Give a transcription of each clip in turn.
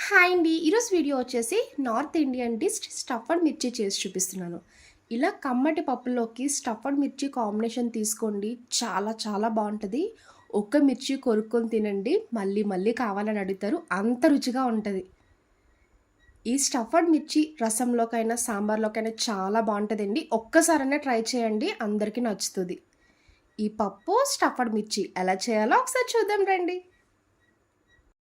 Hi అండి. ఈరోజు video వచ్చేసి నార్త్ ఇండియన్ డిష్ స్టఫ్డ్ మిర్చి చేసి చూపిస్తున్నాను. ఇలా కమ్మటి పప్పులోకి స్టఫ్డ్ మిర్చి కాంబినేషన్ తీసుకోండి. చాలా చాలా బాగుంటుంది. ఒక్క మిర్చి కొరుక్కొని తినండి, మళ్ళీ మళ్ళీ కావాలని అడుగుతారు, అంత రుచిగా ఉంటుంది. ఈ స్టఫ్డ్ మిర్చి రసంలోకైనా సాంబార్లోకైనా చాలా బాగుంటుందండి. ఒక్కసారైనా ట్రై చేయండి, అందరికీ నచ్చుతుంది. ఈ పప్పు స్టఫ్డ్ మిర్చి ఎలా చేయాలో ఒకసారి చూద్దాం రండి.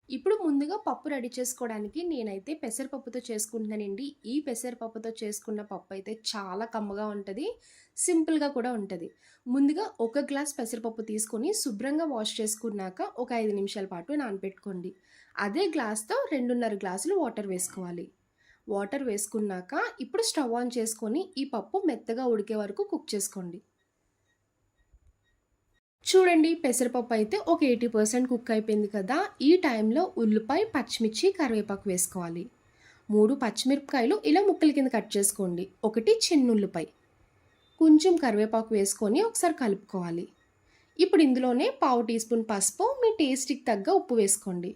ఇప్పుడు ముందుగా పప్పు రెడీ చేసుకోవడానికి నేనైతే పెసరపప్పుతో చేసుకుంటున్నానండి. ఈ పెసరపప్పుతో చేసుకున్న పప్పు అయితే చాలా కమ్మగా ఉంటుంది, సింపుల్గా కూడా ఉంటుంది. ముందుగా ఒక గ్లాస్ పెసరపప్పు తీసుకొని శుభ్రంగా వాష్ చేసుకున్నాక ఒక 5 నిమిషాల పాటు నానబెట్టుకోండి. అదే గ్లాస్తో 2.5 గ్లాసులు వాటర్ వేసుకోవాలి. వాటర్ వేసుకున్నాక ఇప్పుడు స్టవ్ ఆన్ చేసుకొని ఈ పప్పు మెత్తగా ఉడికే వరకు కుక్ చేసుకోండి. చూడండి, పెసరపప్పు అయితే ఒక 80% కుక్ అయిపోయింది కదా. ఈ టైంలో ఉల్లిపాయ, పచ్చిమిర్చి, కరివేపాకు వేసుకోవాలి. 3 పచ్చిమిరపకాయలు ఇలా ముక్కల కింద కట్ చేసుకోండి. 1 చిన్న ఉల్లిపాయ, కొంచెం కరివేపాకు వేసుకొని ఒకసారి కలుపుకోవాలి. ఇప్పుడు ఇందులోనే పావు టీ స్పూన్ పసుపు, మీ టేస్ట్కి తగ్గ ఉప్పు వేసుకోండి.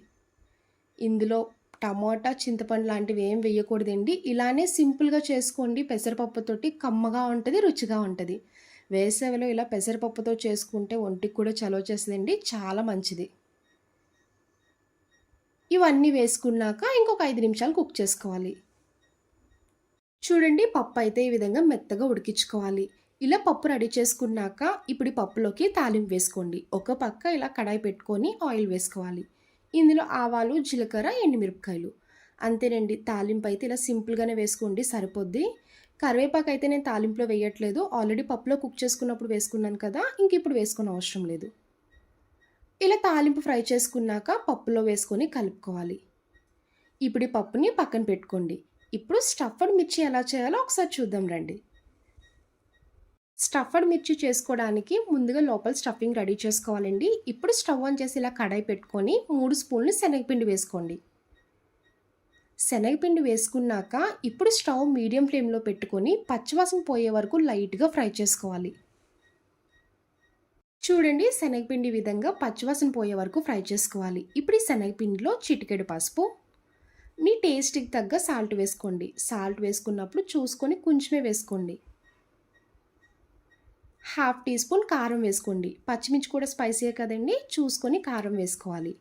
ఇందులో టమాటా, చింతపండు లాంటివి ఏం వేయకూడదండి. ఇలానే సింపుల్గా చేసుకోండి. పెసరపప్పుతోటి కమ్మగా ఉంటుంది, రుచిగా ఉంటుంది. వేసవిలో ఇలా పెసరపప్పుతో చేసుకుంటే ఒంటికి కూడా చలవ చేస్తుందండి, చాలా మంచిది. ఇవన్నీ వేసుకున్నాక ఇంకొక 5 నిమిషాలు కుక్ చేసుకోవాలి. చూడండి, పప్పు అయితే ఈ విధంగా మెత్తగా ఉడికించుకోవాలి. ఇలా పప్పు రెడీ చేసుకున్నాక ఇప్పుడు ఈ పప్పులోకి తాలింపు వేసుకోండి. ఒక పక్క ఇలా కడాయి పెట్టుకొని ఆయిల్ వేసుకోవాలి. ఇందులో ఆవాలు, జీలకర్ర, ఎండుమిరపకాయలు, అంతేనండి. తాలింపు అయితే ఇలా సింపుల్గానే వేసుకోండి, సరిపోద్ది. కరివేపాకు అయితే నేను తాలింపులో వేయట్లేదు, ఆల్రెడీ పప్పులో కుక్ చేసుకున్నప్పుడు వేసుకున్నాను కదా, ఇంక ఇప్పుడు వేసుకునే అవసరం లేదు. ఇలా తాలింపు ఫ్రై చేసుకున్నాక పప్పులో వేసుకొని కలుపుకోవాలి. ఇప్పుడు ఈ పప్పుని పక్కన పెట్టుకోండి. ఇప్పుడు స్టఫ్డ్ మిర్చి ఎలా చేయాలో ఒకసారి చూద్దాం రండి. స్టఫ్డ్ మిర్చి చేసుకోవడానికి ముందుగా లోపల స్టఫింగ్ రెడీ చేసుకోవాలండి. ఇప్పుడు స్టవ్ ఆన్ చేసి ఇలా కడాయి పెట్టుకొని 3 స్పూన్లు శనగపిండి వేసుకోండి. శనగపిండి వేసుకున్నాక ఇప్పుడు స్టవ్ మీడియం ఫ్లేమ్లో పెట్టుకొని పచ్చివాసన పోయే వరకు లైట్గా ఫ్రై చేసుకోవాలి. చూడండి, శనగపిండి విధంగా పచ్చివాసన పోయే వరకు ఫ్రై చేసుకోవాలి. ఇప్పుడు ఈ శనగపిండిలో చిటికెడు పసుపు, మీ టేస్ట్కి తగ్గ సాల్ట్ వేసుకోండి. సాల్ట్ వేసుకున్నప్పుడు చూసుకొని కొంచెమే వేసుకోండి. హాఫ్ టీ స్పూన్ కారం వేసుకోండి. పచ్చిమిర్చి కూడా స్పైసీయే కదండి, చూసుకొని కారం వేసుకోవాలి.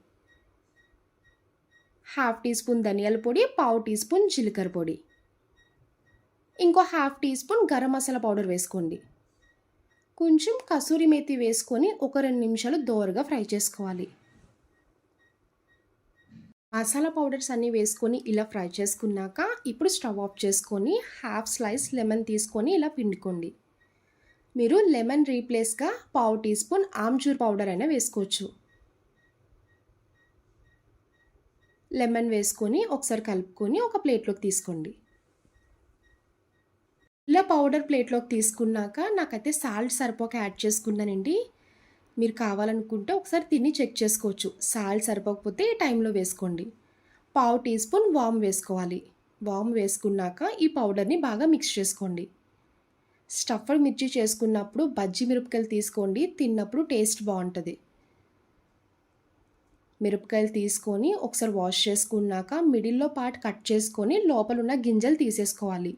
హాఫ్ టీ స్పూన్ ధనియాల పొడి, పావు టీ స్పూన్ జీలకర్ర పొడి, ఇంకో half teaspoon garam masala powder వేసుకోండి. కొంచెం కసూరి మేతి వేసుకొని ఒక 2 నిమిషాలు దోరగా ఫ్రై చేసుకోవాలి. మసాలా పౌడర్స్ అన్నీ వేసుకొని ఇలా ఫ్రై చేసుకున్నాక ఇప్పుడు స్టవ్ ఆఫ్ చేసుకొని హాఫ్ స్లైస్ లెమన్ తీసుకొని ఇలా పిండుకోండి. మీరు లెమన్ రీప్లేస్గా పావు టీ స్పూన్ ఆమ్చూర్ పౌడర్ అయినా వేసుకోవచ్చు. లెమన్ వేసుకొని ఒకసారి కలుపుకొని ఒక ప్లేట్లోకి తీసుకోండి. ఇలా పౌడర్ ప్లేట్లోకి తీసుకున్నాక నాకైతే సాల్ట్ సరిపోక యాడ్ చేసుకున్నానండి. మీరు కావాలనుకుంటే ఒకసారి తిని చెక్ చేసుకోవచ్చు. సాల్ట్ సరిపోకపోతే ఈ టైంలో వేసుకోండి. పావు టీ స్పూన్ వామ్ వేసుకోవాలి. వామ్ వేసుకున్నాక ఈ పౌడర్ని బాగా మిక్స్ చేసుకోండి. స్టఫ్డ్ మిర్చి చేసుకున్నప్పుడు బజ్జీ మిరపకాయలు తీసుకోండి, తిన్నప్పుడు టేస్ట్ బాగుంటుంది. మిరపకాయలు తీసుకొని ఒకసారి వాష్ చేసుకున్నాక మిడిల్లో పార్ట్ కట్ చేసుకొని లోపల ఉన్న గింజలు తీసేసుకోవాలి.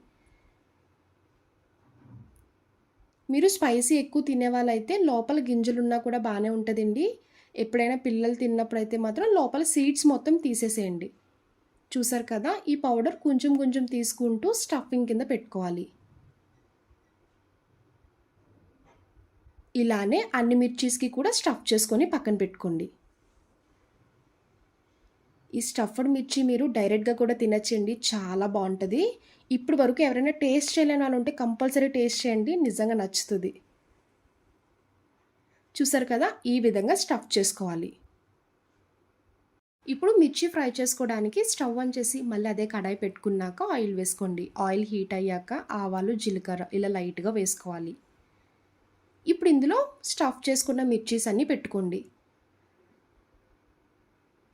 మీరు స్పైసీ ఎక్కువ తినే వాళ్ళైతే లోపల గింజలు ఉన్నా కూడా బాగానే ఉంటుందండి. ఎప్పుడైనా పిల్లలు తిన్నప్పుడు అయితే మాత్రం లోపల సీడ్స్ మొత్తం తీసేసేయండి. చూసారు కదా, ఈ పౌడర్ కొంచెం కొంచెం తీసుకుంటూ స్టఫింగ్ కింద పెట్టుకోవాలి. ఇలానే అన్ని మిర్చీస్కి కూడా స్టఫ్ చేసుకొని పక్కన పెట్టుకోండి. ఈ స్టఫ్డ్ మిర్చి మీరు డైరెక్ట్గా కూడా తినచ్చండి, చాలా బాగుంటుంది. ఇప్పుడు వరకు ఎవరైనా టేస్ట్ చేయలేని వాళ్ళు ఉంటే కంపల్సరీ టేస్ట్ చేయండి, నిజంగా నచ్చుతుంది. చూసారు కదా, ఈ విధంగా స్టఫ్ చేసుకోవాలి. ఇప్పుడు మిర్చి ఫ్రై చేసుకోవడానికి స్టవ్ ఆన్ చేసి మళ్ళీ అదే కడాయి పెట్టుకున్నాక ఆయిల్ వేసుకోండి. ఆయిల్ హీట్ అయ్యాక ఆవాలు, జీలకర్ర ఇలా లైట్గా వేసుకోవాలి. ఇప్పుడు ఇందులో స్టఫ్ చేసుకున్న మిర్చీస్ అన్నీ పెట్టుకోండి.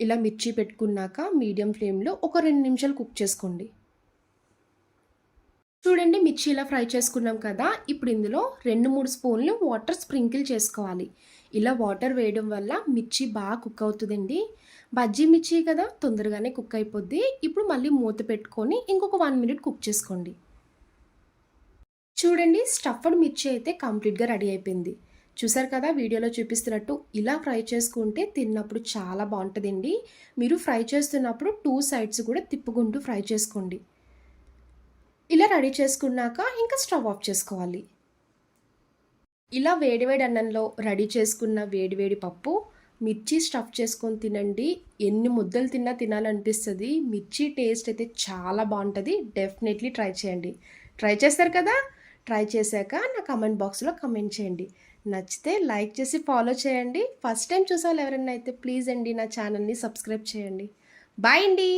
ఇలా మిర్చి పెట్టుకున్నాక మీడియం ఫ్లేమ్లో ఒక 2 నిమిషాలు కుక్ చేసుకోండి. చూడండి, మిర్చి ఇలా ఫ్రై చేసుకున్నాం కదా. ఇప్పుడు ఇందులో 2-3 స్పూన్లు వాటర్ స్ప్రింకిల్ చేసుకోవాలి. ఇలా వాటర్ వేయడం వల్ల మిర్చి బాగా కుక్ అవుతుందండి. బజ్జీ మిర్చి కదా తొందరగానే కుక్ అయిపోద్ది. ఇప్పుడు మళ్ళీ మూత పెట్టుకొని ఇంకొక 1 మినిట్ కుక్ చేసుకోండి. చూడండి స్టఫ్డ్ మిర్చి అయితే కంప్లీట్‌గా రెడీ అయిపోయింది. చూసారు కదా వీడియోలో చూపిస్తున్నట్టు ఇలా ఫ్రై చేసుకుంటే తిన్నప్పుడు చాలా బావుంటదండి. మీరు ఫ్రై చేస్తున్నప్పుడు 2 సైడ్స్ కూడా తిప్పుకుంటూ ఫ్రై చేసుకోండి. ఇలా రెడీ చేసుకున్నాక ఇంకా స్టవ్ ఆఫ్ చేసుకోవాలి. ఇలా వేడి వేడి అన్నంలో రెడీ చేసుకున్న వేడి వేడి పప్పు, మిర్చి స్టఫ్ చేసుకొని తినండి. ఎన్ని ముద్దలు తిన్నా తినాలనిపిస్తది. మిర్చి టేస్ట్ అయితే చాలా బావుంటది. డెఫినెట్‌లీ ట్రై చేయండి. ట్రై చేస్తారు కదా! ట్రై చేశాక నా కామెంట్ బాక్స్‌లో కామెంట్ చేయండి. నచ్చితే లైక్ చేసి ఫాలో చేయండి. ఫస్ట్ టైమ్ చూసేవాళ్ళు ఎవరైనా అయితే ప్లీజ్ అండి నా ఛానల్‌ని సబ్స్క్రైబ్ చేయండి. బాయ్ అండి.